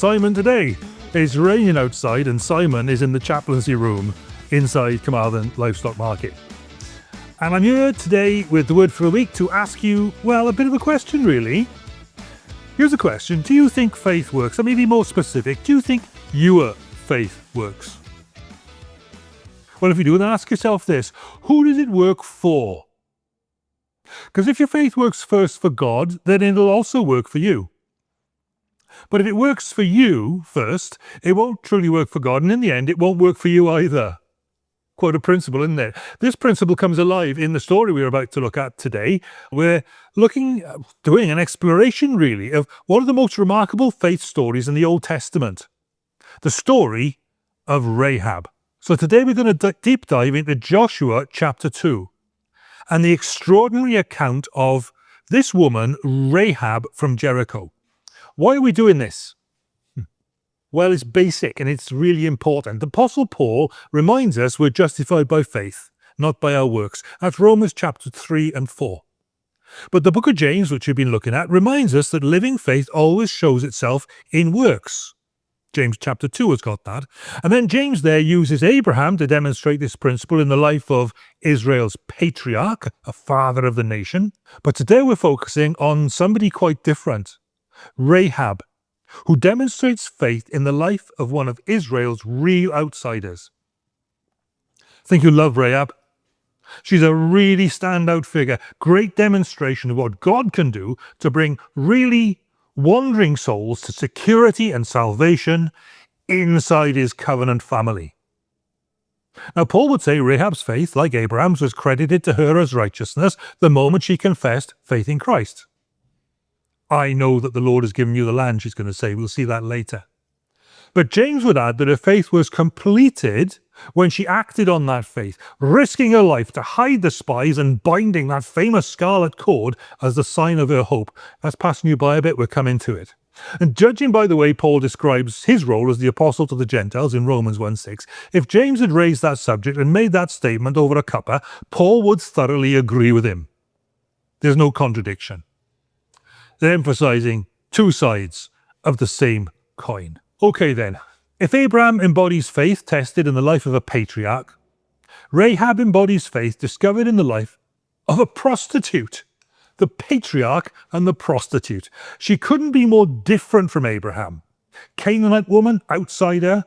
Simon today. It's raining outside and Simon is in the chaplaincy room inside Carmarthen Livestock Market. And I'm here today with the word for the week to ask you, well, a bit of a question really. Here's a question. Do you think faith works? Or maybe more specific, do you think your faith works? Well, if you do, then ask yourself this. Who does it work for? Because if your faith works first for God, then it'll also work for you. But if it works for you first, it won't truly work for God, and in the end, it won't work for you either. Quite a principle, isn't it? This principle comes alive in the story we're about to look at today. We're doing an exploration, really, of one of the most remarkable faith stories in the Old Testament. The story of Rahab. So today we're going to deep dive into Joshua chapter 2 and the extraordinary account of this woman, Rahab from Jericho. Why are we doing this? Well, it's basic and it's really important. The Apostle Paul reminds us we're justified by faith, not by our works. That's Romans chapter 3 and 4. But the book of James, which we've been looking at, reminds us that living faith always shows itself in works. James chapter 2 has got that. And then James there uses Abraham to demonstrate this principle in the life of Israel's patriarch, a father of the nation. But today we're focusing on somebody quite different, Rahab, who demonstrates faith in the life of one of Israel's real outsiders. I think you'll love Rahab. She's a really standout figure, great demonstration of what God can do to bring really wandering souls to security and salvation inside his covenant family. Now, Paul would say Rahab's faith, like Abraham's, was credited to her as righteousness the moment she confessed faith in Christ. I know that the Lord has given you the land, she's going to say. We'll see that later. But James would add that her faith was completed when she acted on that faith, risking her life to hide the spies and binding that famous scarlet cord as the sign of her hope. That's passing you by a bit, we're coming to it. And judging by the way Paul describes his role as the apostle to the Gentiles in Romans 1:6, if James had raised that subject and made that statement over a cuppa, Paul would thoroughly agree with him. There's no contradiction. They're emphasizing two sides of the same coin. Okay then, if Abraham embodies faith tested in the life of a patriarch, Rahab embodies faith discovered in the life of a prostitute. The patriarch and the prostitute. She couldn't be more different from Abraham. Canaanite woman, outsider,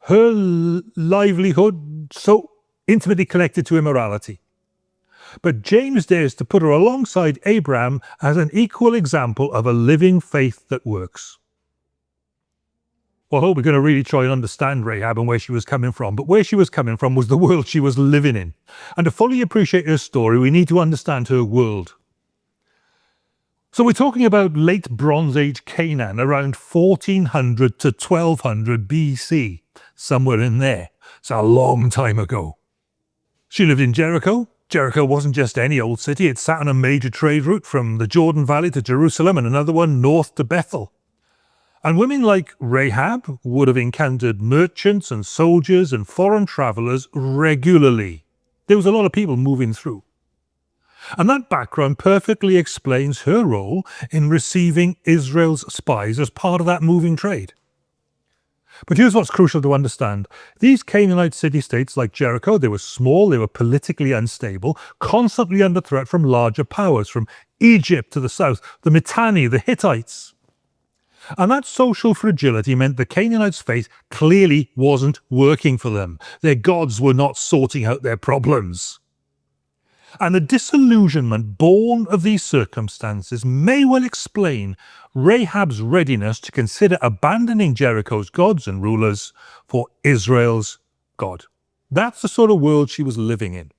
her livelihood so intimately connected to immorality. But James dares to put her alongside Abraham as an equal example of a living faith that works. Well, I hope we're going to really try and understand Rahab and where she was coming from. But where she was coming from was the world she was living in. And to fully appreciate her story, we need to understand her world. So we're talking about late Bronze Age Canaan, around 1400 to 1200 BC, somewhere in there. It's a long time ago. She lived in Jericho. Jericho wasn't just any old city. It sat on a major trade route from the Jordan Valley to Jerusalem and another one north to Bethel. And women like Rahab would have encountered merchants and soldiers and foreign travellers regularly. There was a lot of people moving through. And that background perfectly explains her role in receiving Israel's spies as part of that moving trade. But here's what's crucial to understand. These Canaanite city-states like Jericho, they were small, they were politically unstable, constantly under threat from larger powers, from Egypt to the south, the Mitanni, the Hittites. And that social fragility meant the Canaanites' faith clearly wasn't working for them. Their gods were not sorting out their problems. And the disillusionment born of these circumstances may well explain Rahab's readiness to consider abandoning Jericho's gods and rulers for Israel's God. That's the sort of world she was living in.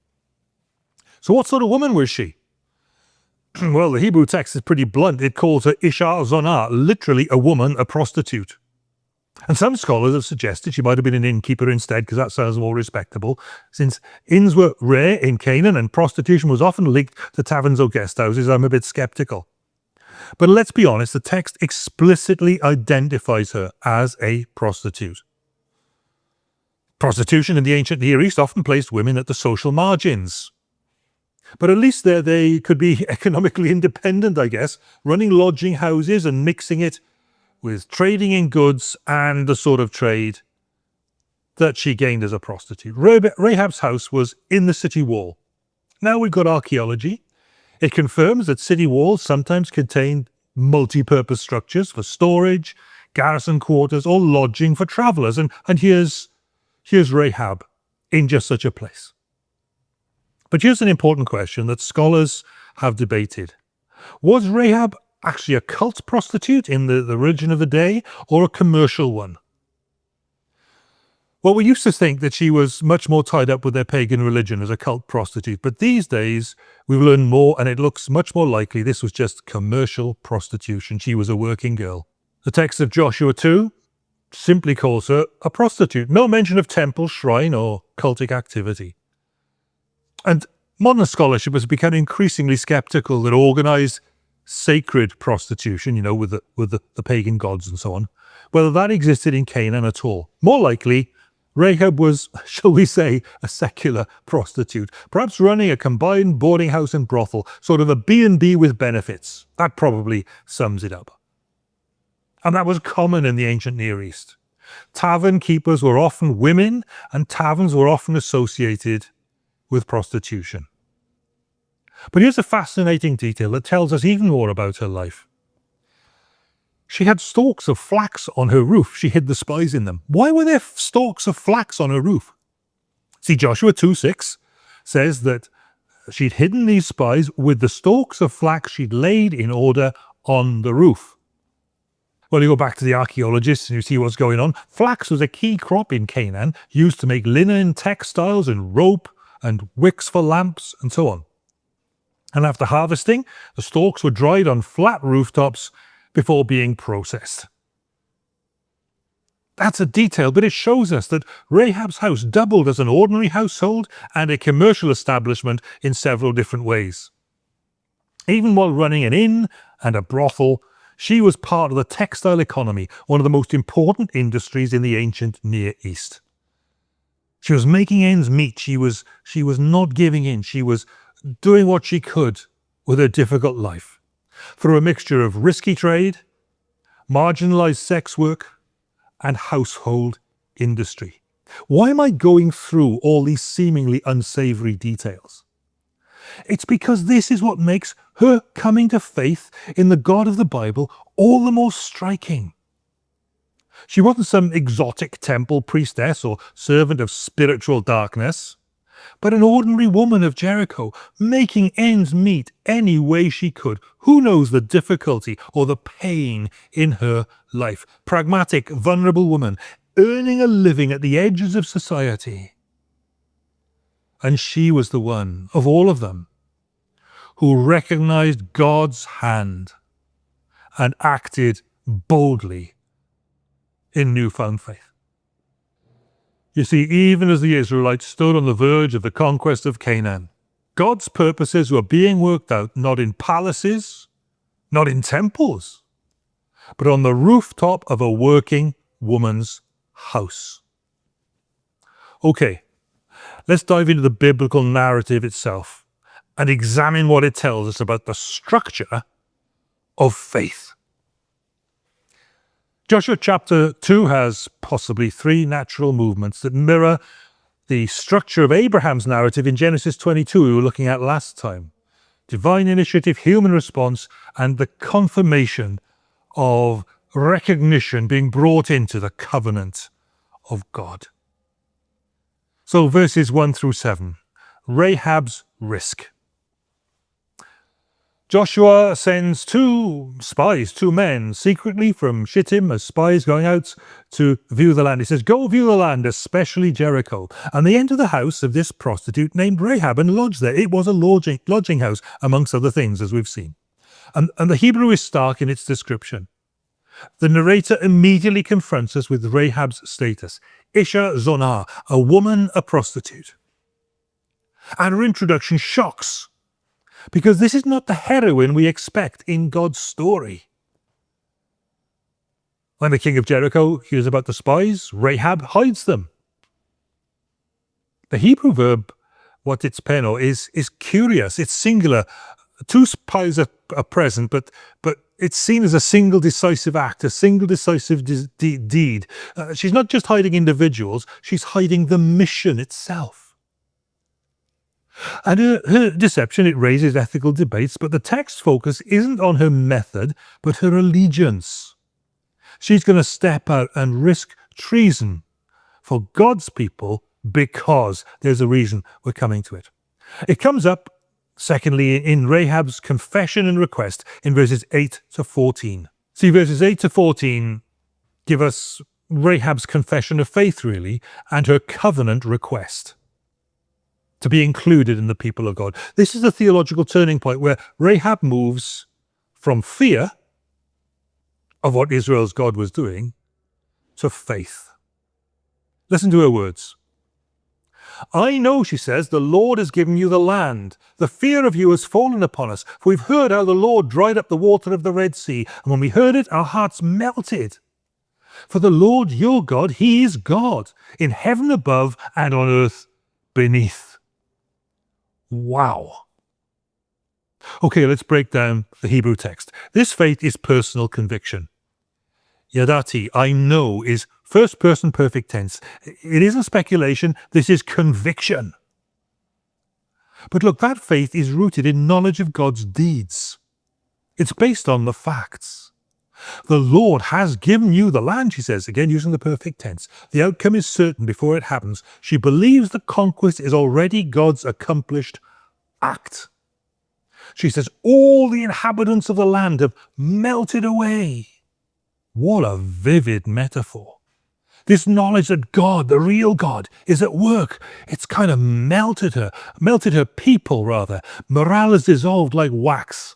So what sort of woman was she? Well, the Hebrew text is pretty blunt. It calls her Isha Zonah, literally a woman, a prostitute. And some scholars have suggested she might have been an innkeeper instead, because that sounds more respectable, since inns were rare in Canaan and prostitution was often linked to taverns or guest houses. I'm a bit sceptical. But let's be honest, the text explicitly identifies her as a prostitute. Prostitution in the ancient Near East often placed women at the social margins. But at least there they could be economically independent, I guess, running lodging houses and mixing it with trading in goods and the sort of trade that she gained as a prostitute. Rahab's house was in the city wall. Now we've got archaeology. It confirms that city walls sometimes contained multi-purpose structures for storage, garrison quarters, or lodging for travellers. And here's Rahab in just such a place. But here's an important question that scholars have debated. Was Rahab actually a cult prostitute in the religion of the day, or a commercial one? Well, we used to think that she was much more tied up with their pagan religion as a cult prostitute, but these days we've learned more, and it looks much more likely this was just commercial prostitution. She was a working girl. The text of Joshua 2 simply calls her a prostitute. No mention of temple, shrine, or cultic activity. And modern scholarship has become increasingly skeptical that organised sacred prostitution, with the pagan gods and so on, whether that existed in Canaan at all. More likely, Rahab was, shall we say, a secular prostitute, perhaps running a combined boarding house and brothel, sort of a B&B with benefits. That probably sums it up. And that was common in the ancient Near East. Tavern keepers were often women, and taverns were often associated with prostitution. But here's a fascinating detail that tells us even more about her life. She had stalks of flax on her roof. She hid the spies in them. Why were there stalks of flax on her roof? See, Joshua 2:6 says that she'd hidden these spies with the stalks of flax she'd laid in order on the roof. Well, you go back to the archaeologists and you see what's going on. Flax was a key crop in Canaan, used to make linen, textiles, and rope, and wicks for lamps, and so on. And after harvesting, the stalks were dried on flat rooftops before being processed. That's a detail, but it shows us that Rahab's house doubled as an ordinary household and a commercial establishment in several different ways. Even while running an inn and a brothel, she was part of the textile economy, one of the most important industries in the ancient Near East. She was making ends meet. She was not giving in. She was doing what she could with her difficult life through a mixture of risky trade, marginalized sex work, and household industry. Why am I going through all these seemingly unsavory details? It's because this is what makes her coming to faith in the God of the Bible all the more striking. She wasn't some exotic temple priestess or servant of spiritual darkness, but an ordinary woman of Jericho, making ends meet any way she could. Who knows the difficulty or the pain in her life? Pragmatic, vulnerable woman, earning a living at the edges of society. And she was the one of all of them who recognized God's hand and acted boldly in newfound faith. You see, even as the Israelites stood on the verge of the conquest of Canaan, God's purposes were being worked out not in palaces, not in temples, but on the rooftop of a working woman's house. Okay, let's dive into the biblical narrative itself and examine what it tells us about the structure of faith. Joshua chapter 2 has possibly 3 natural movements that mirror the structure of Abraham's narrative in Genesis 22 we were looking at last time. Divine initiative, human response, and the confirmation of recognition being brought into the covenant of God. So verses 1 through 7, Rahab's risk. Joshua sends 2 spies, 2 men, secretly from Shittim as spies going out to view the land. He says, "Go view the land, especially Jericho." And they enter the house of this prostitute named Rahab and lodge there. It was a lodging house, amongst other things, as we've seen. And the Hebrew is stark in its description. The narrator immediately confronts us with Rahab's status. Isha Zonah, a woman, a prostitute. And her introduction shocks, because this is not the heroine we expect in God's story. When the king of Jericho hears about the spies, Rahab hides them. The Hebrew verb, what it's peno, is curious. It's singular. 2 spies are present, but it's seen as a single decisive act, a single decisive deed. She's not just hiding individuals, she's hiding the mission itself. And her deception, it raises ethical debates, but the text's focus isn't on her method, but her allegiance. She's going to step out and risk treason for God's people because there's a reason we're coming to it. It comes up, secondly, in Rahab's confession and request in verses 8 to 14. See, verses 8 to 14 give us Rahab's confession of faith, really, and her covenant request to be included in the people of God. This is a theological turning point where Rahab moves from fear of what Israel's God was doing to faith. Listen to her words. I know, she says, the Lord has given you the land. The fear of you has fallen upon us, for we've heard how the Lord dried up the water of the Red Sea, and when we heard it, our hearts melted. For the Lord your God, he is God, in heaven above and on earth beneath. Wow. Okay, let's break down the Hebrew text. This faith is personal conviction. Yadati, I know, is first person perfect tense. It isn't speculation, this is conviction. But look, that faith is rooted in knowledge of God's deeds. It's based on the facts. The Lord has given you the land, she says, again using the perfect tense. The outcome is certain before it happens. She believes the conquest is already God's accomplished act. She says, all the inhabitants of the land have melted away. What a vivid metaphor. This knowledge that God, the real God, is at work. It's kind of melted her people rather. Morale is dissolved like wax.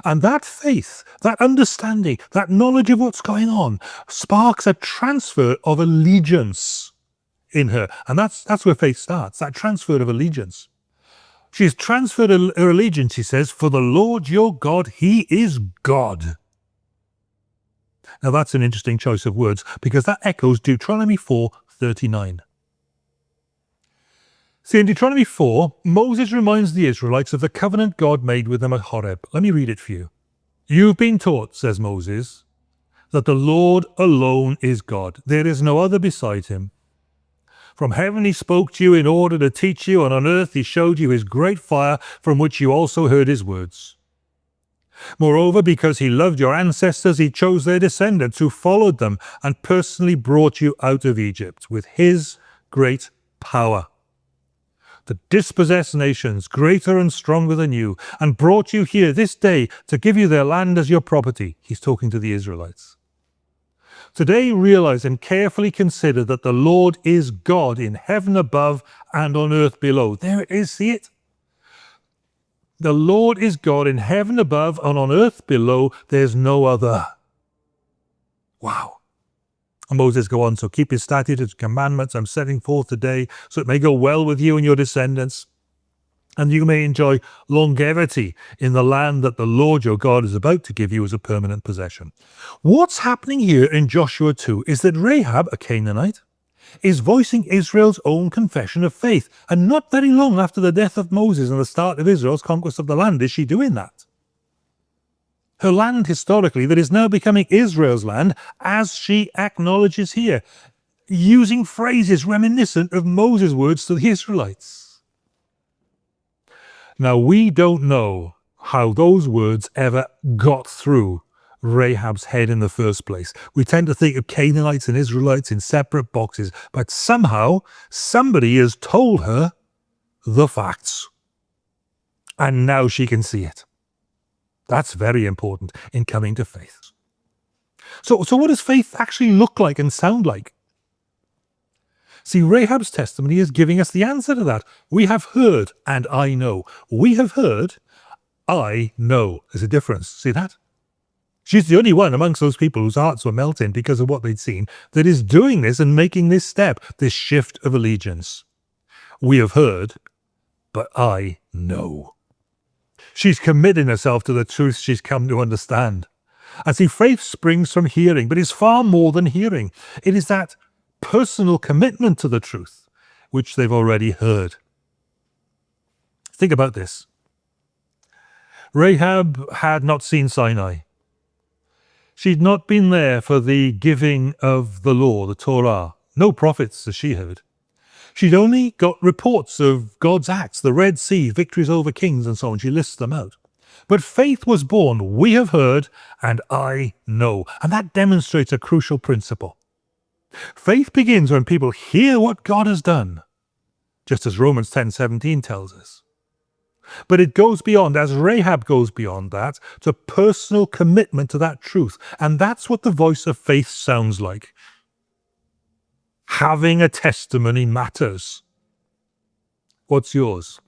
And that faith, that understanding, that knowledge of what's going on sparks a transfer of allegiance in her. And that's where faith starts, that transfer of allegiance. She's transferred her allegiance, she says, for the Lord your God, he is God. Now that's an interesting choice of words because that echoes Deuteronomy 4:39. See, in Deuteronomy 4, Moses reminds the Israelites of the covenant God made with them at Horeb. Let me read it for you. You've been taught, says Moses, that the Lord alone is God. There is no other beside him. From heaven he spoke to you in order to teach you, and on earth he showed you his great fire from which you also heard his words. Moreover, because he loved your ancestors, he chose their descendants who followed them and personally brought you out of Egypt with his great power to dispossess nations greater and stronger than you, and brought you here this day to give you their land as your property. He's talking to the Israelites. Today realize and carefully consider that the Lord is God in heaven above and on earth below. There it is, see it? The Lord is God in heaven above and on earth below. There's no other. Wow. And Moses go on, so keep his statutes and commandments I'm setting forth today, so it may go well with you and your descendants, and you may enjoy longevity in the land that the Lord your God is about to give you as a permanent possession. What's happening here in Joshua 2 is that Rahab, a Canaanite, is voicing Israel's own confession of faith. And not very long after the death of Moses and the start of Israel's conquest of the land is she doing that. Her land historically that is now becoming Israel's land, as she acknowledges here, using phrases reminiscent of Moses' words to the Israelites. Now, we don't know how those words ever got through Rahab's head in the first place. We tend to think of Canaanites and Israelites in separate boxes, but somehow somebody has told her the facts. And now she can see it. That's very important in coming to faith. So what does faith actually look like and sound like? See, Rahab's testimony is giving us the answer to that. We have heard, and I know. We have heard, I know. There's a difference. See that? She's the only one amongst those people whose hearts were melting because of what they'd seen that is doing this and making this step, this shift of allegiance. We have heard, but I know. She's committing herself to the truth she's come to understand. And see, faith springs from hearing, but is far more than hearing. It is that personal commitment to the truth which they've already heard. Think about this. Rahab had not seen Sinai. She'd not been there for the giving of the law, the Torah. No prophets, as she heard. She'd only got reports of God's acts, the Red Sea, victories over kings and so on. She lists them out. But faith was born, we have heard, and I know. And that demonstrates a crucial principle. Faith begins when people hear what God has done, just as Romans 10:17 tells us. But it goes beyond, as Rahab goes beyond that, to personal commitment to that truth. And that's what the voice of faith sounds like. Having a testimony matters. What's yours?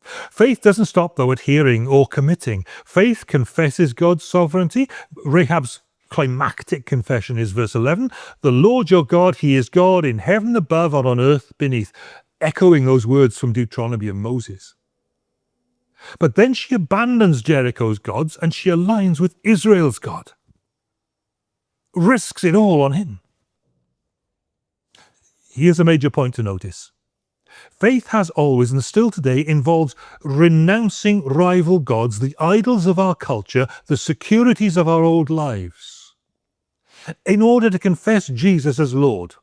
Faith doesn't stop, though, at hearing or committing. Faith confesses God's sovereignty. Rahab's climactic confession is verse 11. The Lord your God, he is God in heaven above and on earth beneath. Echoing those words from Deuteronomy and Moses. But then she abandons Jericho's gods and she aligns with Israel's God. Risks it all on him. Here's a major point to notice. Faith has always and still today involves renouncing rival gods, the idols of our culture, the securities of our old lives, in order to confess Jesus as Lord.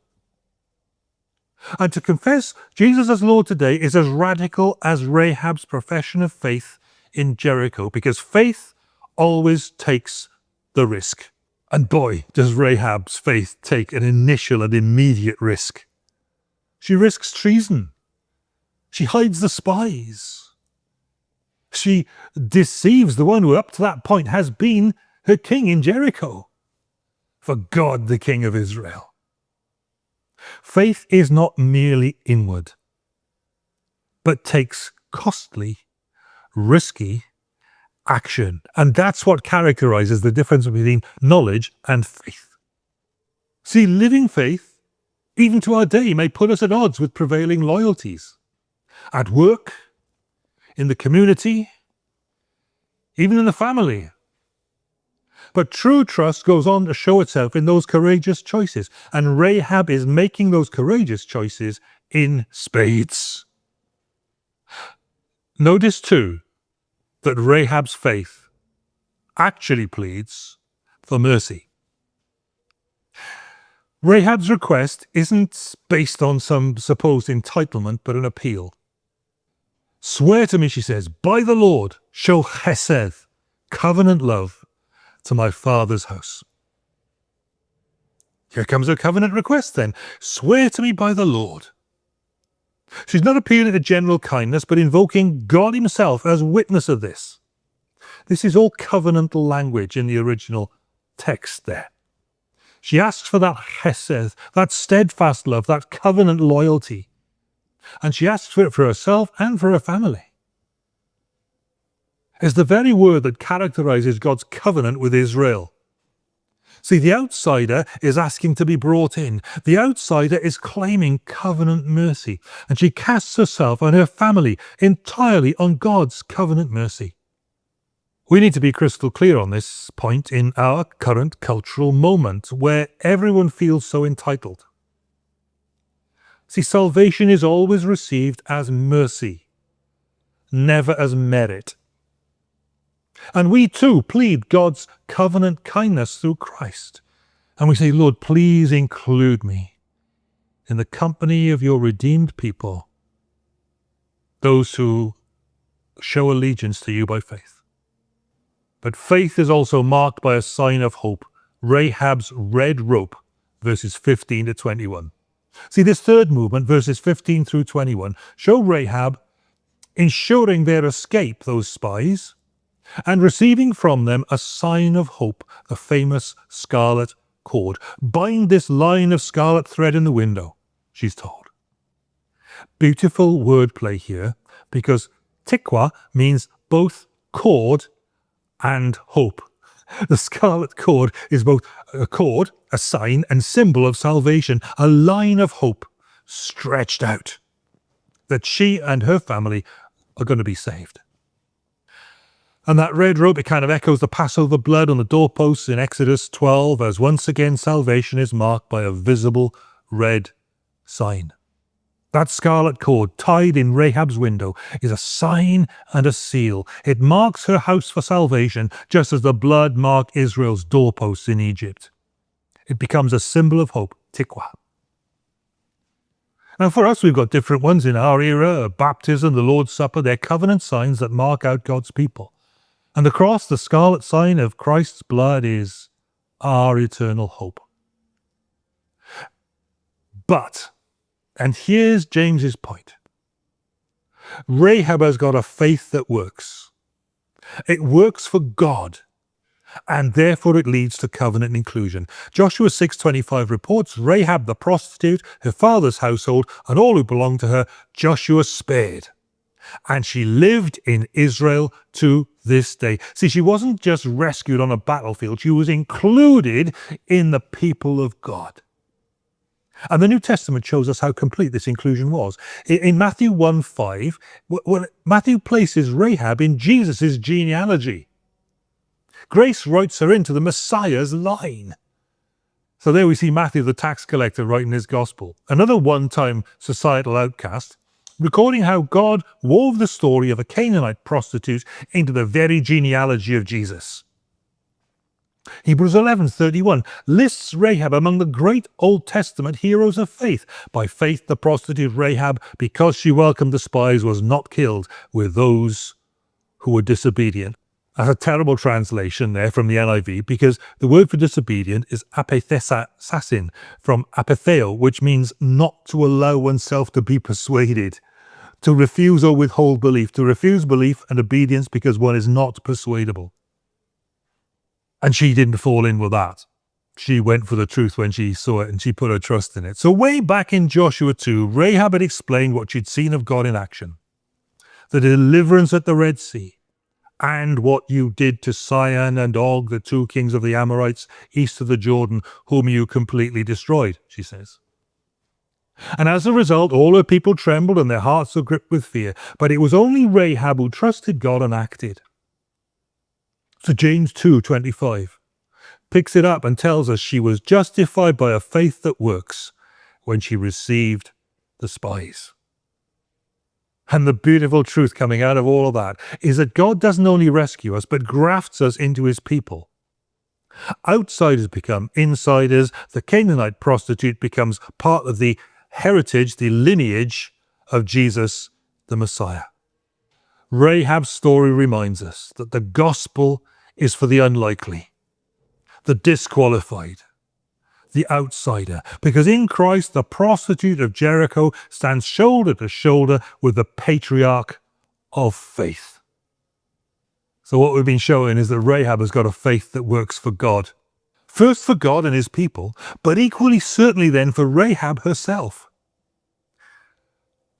And to confess Jesus as Lord today is as radical as Rahab's profession of faith in Jericho, because faith always takes the risk. And boy, does Rahab's faith take an initial and immediate risk. She risks treason. She hides the spies. She deceives the one who up to that point has been her king in Jericho. For God, the King of Israel. Faith is not merely inward, but takes costly, risky action. And that's what characterizes the difference between knowledge and faith. See, living faith, even to our day, may put us at odds with prevailing loyalties. At work, in the community, even in the family. But true trust goes on to show itself in those courageous choices. And Rahab is making those courageous choices in spades. Notice too that Rahab's faith actually pleads for mercy. Rahab's request isn't based on some supposed entitlement, but an appeal. Swear to me, she says, by the Lord, show chesed, covenant love, to my father's house. Here comes her covenant request then. Swear to me by the Lord. She's not appealing to general kindness, but invoking God himself as witness of this. This is all covenantal language in the original text there. She asks for that chesed, that steadfast love, that covenant loyalty. And she asks for it for herself and for her family. Is the very word that characterizes God's covenant with Israel. See, the outsider is asking to be brought in. The outsider is claiming covenant mercy, and she casts herself and her family entirely on God's covenant mercy. We need to be crystal clear on this point in our current cultural moment, where everyone feels so entitled. See, salvation is always received as mercy, never as merit. And we too plead God's covenant kindness through Christ. And we say, Lord, please include me in the company of your redeemed people, those who show allegiance to you by faith. But faith is also marked by a sign of hope, Rahab's red rope, verses 15 to 21. See, this third movement, verses 15 through 21, show Rahab ensuring their escape, those spies, and receiving from them a sign of hope, the famous scarlet cord. Bind this line of scarlet thread in the window, she's told. Beautiful wordplay here, because tikwa means both cord and hope. The scarlet cord is both a cord, a sign and symbol of salvation, a line of hope stretched out, that she and her family are going to be saved. And that red rope, it kind of echoes the Passover blood on the doorposts in Exodus 12, as once again salvation is marked by a visible red sign. That scarlet cord tied in Rahab's window is a sign and a seal. It marks her house for salvation, just as the blood marked Israel's doorposts in Egypt. It becomes a symbol of hope, tikwa. Now for us, we've got different ones in our era: baptism, the Lord's Supper. They're covenant signs that mark out God's people. And the cross, the scarlet sign of Christ's blood, is our eternal hope. But, and here's James's point, Rahab has got a faith that works. It works for God, and therefore it leads to covenant inclusion. Joshua 6:25 reports, Rahab the prostitute, her father's household, and all who belonged to her, Joshua spared. And she lived in Israel to this day. See, she wasn't just rescued on a battlefield, she was included in the people of God. And the New Testament shows us how complete this inclusion was. In Matthew 1:5, Matthew places Rahab in Jesus' genealogy. Grace writes her into the Messiah's line. So there we see Matthew the tax collector writing his gospel, another one-time societal outcast, recording how God wove the story of a Canaanite prostitute into the very genealogy of Jesus. Hebrews 11:31 lists Rahab among the great Old Testament heroes of faith. By faith, the prostitute Rahab, because she welcomed the spies, was not killed with those who were disobedient. That's a terrible translation there from the NIV, because the word for disobedient is apathesasin, from apetheo, which means not to allow oneself to be persuaded, to refuse or withhold belief, to refuse belief and obedience because one is not persuadable. And she didn't fall in with that. She went for the truth when she saw it, and she put her trust in it. So way back in Joshua 2, Rahab had explained what she'd seen of God in action. The deliverance at the Red Sea, and what you did to Sihon and Og, the two kings of the Amorites, east of the Jordan, whom you completely destroyed, she says. And as a result, all her people trembled and their hearts were gripped with fear. But it was only Rahab who trusted God and acted. So James 2:25 picks it up and tells us she was justified by a faith that works when she received the spies. And the beautiful truth coming out of all of that is that God doesn't only rescue us, but grafts us into his people. Outsiders become insiders. The Canaanite prostitute becomes part of the heritage, the lineage of Jesus, the Messiah. Rahab's story reminds us that the gospel is for the unlikely, the disqualified, the outsider, because in Christ the prostitute of Jericho stands shoulder to shoulder with the patriarch of faith. So what we've been showing is that Rahab has got a faith that works for God. First for God and his people, but equally certainly then for Rahab herself.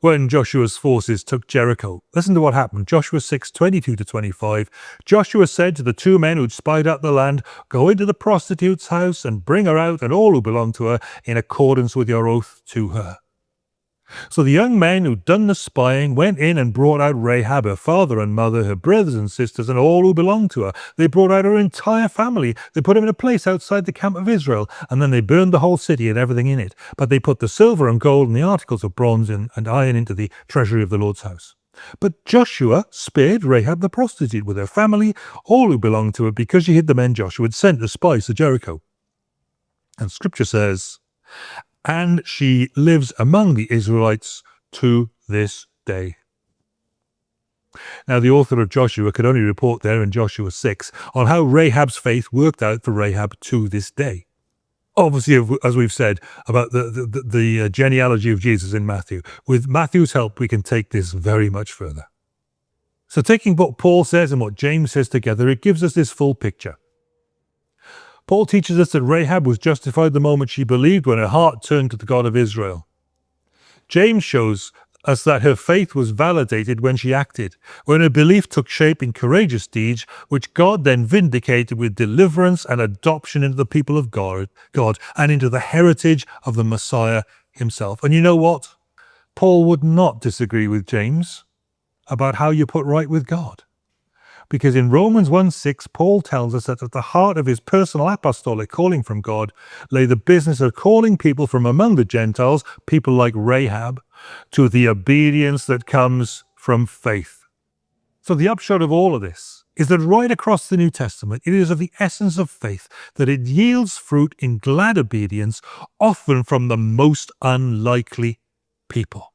When Joshua's forces took Jericho, listen to what happened. Joshua 6:22-25. Joshua said to the two men who'd spied out the land, "Go into the prostitute's house and bring her out and all who belong to her in accordance with your oath to her." So the young men who'd done the spying went in and brought out Rahab, her father and mother, her brothers and sisters, and all who belonged to her. They brought out her entire family. They put them in a place outside the camp of Israel, and then they burned the whole city and everything in it. But they put the silver and gold and the articles of bronze and iron into the treasury of the Lord's house. But Joshua spared Rahab the prostitute with her family, all who belonged to her, because she hid the men Joshua had sent as spies to Jericho. And Scripture says, and she lives among the Israelites to this day. Now, the author of Joshua could only report there in Joshua 6 on how Rahab's faith worked out for Rahab to this day. Obviously, as we've said about the genealogy of Jesus in Matthew, with Matthew's help, we can take this very much further. So taking what Paul says and what James says together, it gives us this full picture. Paul teaches us that Rahab was justified the moment she believed, when her heart turned to the God of Israel. James shows us that her faith was validated when she acted, when her belief took shape in courageous deeds, which God then vindicated with deliverance and adoption into the people of God and into the heritage of the Messiah himself. And you know what? Paul would not disagree with James about how you put right with God. Because in Romans 1:6, Paul tells us that at the heart of his personal apostolic calling from God lay the business of calling people from among the Gentiles, people like Rahab, to the obedience that comes from faith. So the upshot of all of this is that right across the New Testament, it is of the essence of faith that it yields fruit in glad obedience, often from the most unlikely people.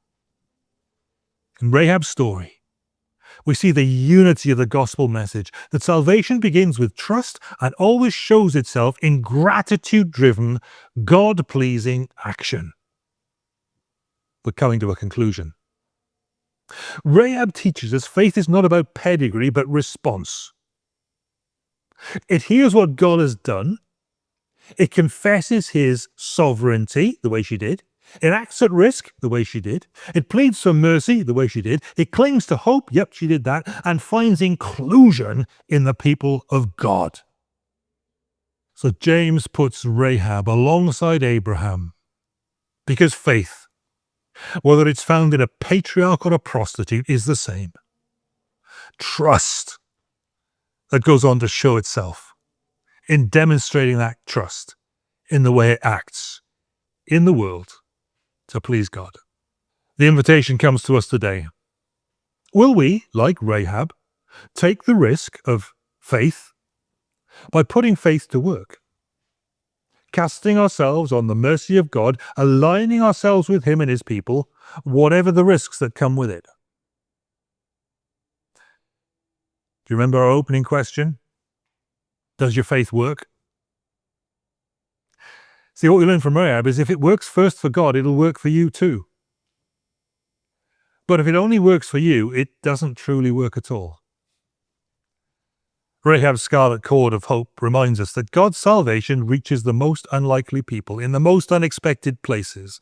In Rahab's story, we see the unity of the gospel message, that salvation begins with trust and always shows itself in gratitude-driven, God-pleasing action. We're coming to a conclusion. Rahab teaches us faith is not about pedigree, but response. It hears what God has done. It confesses his sovereignty, the way she did. It acts at risk, the way she did. It pleads for mercy, the way she did. It clings to hope, yep, she did that, and finds inclusion in the people of God. So James puts Rahab alongside Abraham, because faith, whether it's found in a patriarch or a prostitute, is the same. Trust that goes on to show itself in demonstrating that trust in the way it acts in the world to please God. The invitation comes to us today. Will we, like Rahab, take the risk of faith by putting faith to work? Casting ourselves on the mercy of God, aligning ourselves with him and his people, whatever the risks that come with it. Do you remember our opening question? Does your faith work? See, what we learn from Rahab is if it works first for God, it'll work for you too. But if it only works for you, it doesn't truly work at all. Rahab's scarlet cord of hope reminds us that God's salvation reaches the most unlikely people in the most unexpected places.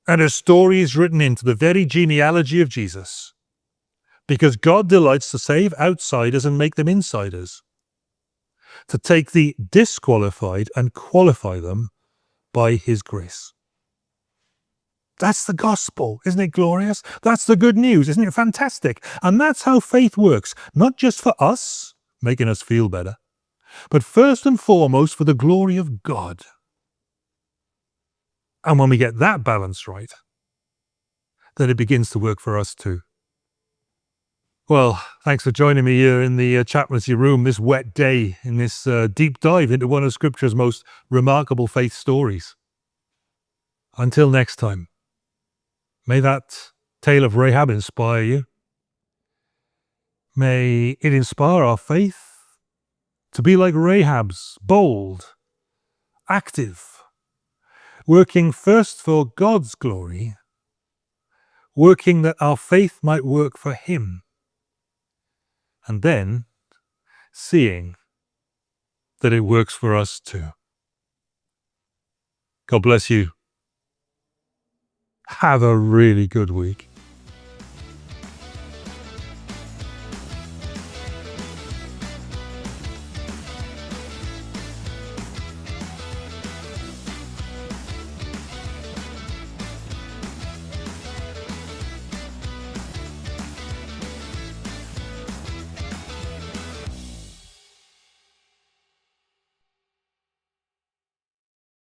And her story is written into the very genealogy of Jesus, because God delights to save outsiders and make them insiders, to take the disqualified and qualify them by his grace. That's the gospel. Isn't it glorious? That's the good news. Isn't it fantastic? And that's how faith works, not just for us, making us feel better, but first and foremost for the glory of God. And when we get that balance right, then it begins to work for us too. Well, thanks for joining me here in the chaplaincy room this wet day in this deep dive into one of Scripture's most remarkable faith stories. Until next time, may that tale of Rahab inspire you. May it inspire our faith to be like Rahab's, bold, active, working first for God's glory, working that our faith might work for him, and then seeing that it works for us too. God bless you. Have a really good week.